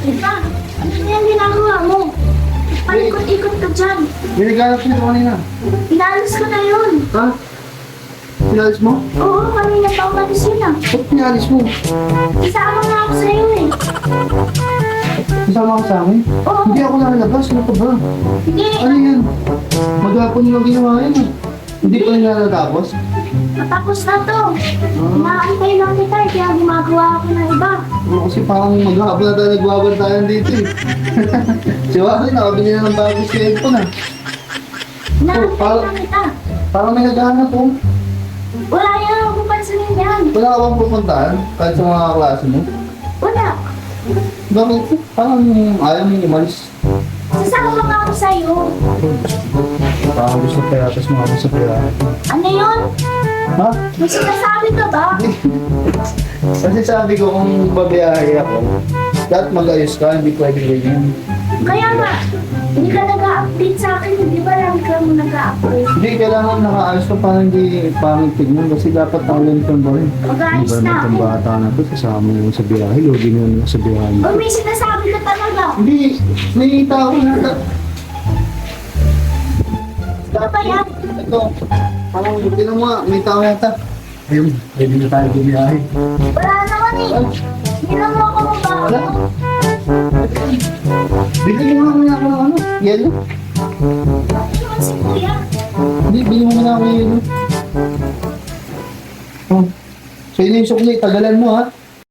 Diba? Ano na yan ginagawa mo? Palikot-ikot ka dyan. May naghanap siya kanina. Inalis ko na yun. Ha? Pinalis mo? Oo, kanina pa umalis yun ah. Ba't pinalis mo? Isama nga ako sa'yo eh. Kasama ka sa akin? Oo. Hindi ako nakalabas. Ano ka ba? Hindi, Ano yan? Maghapon yung ginawa yan ah. Hindi pa rin natatapos? matapos na to. Inaantay lang kita eh, kaya gumagawa ako ng iba. Kasi parang maghapon na tayo nagbabantayan dito eh. Si Waki, nakabili na ng bagong cellphone ah. Inaantay parang- lang kita. Parang may naghahanap po. Wala yan ako pansinin yan. Wala ka bang pupuntahan? Kahit sa mga klase mo? Wala. Bakit? Parang ayaw mo umalis. Sasama nga ako sa'yo. Parang gusto kaya, tapos mga gusto kaya. Ano yun? Ha? May sinasabi ka ba? Kasi sabi ko kung babiyahe ako, dapat mag-ayos ka, hindi pwede ganyan. Kaya nga, hindi ka nag-update sa akin. Di ba lang ka mo nag-update? Hindi, kailangan nakaayos ka para hindi pangit tignan kasi dapat talentan ba rin. Mag-ayos Hindi ba na naman itong ako. bata na to, kasama mo sa biyahe, logi mo naman sa biyahe. O may sinasabi ka talaga. Hindi, may tao na. Ano ba yan? Ito, parang tinan mo nga, may tao yata. Ayun, pwede na tayo bumiyahe. Wala naman eh. Ginamo ako mo ba? Wala. Bili mo nga ako ng ano, yelo. Ano naman si kuya? Hindi, bili mo nga ako ng yelo. Oh. So yun yung sukli, tagalan mo ha.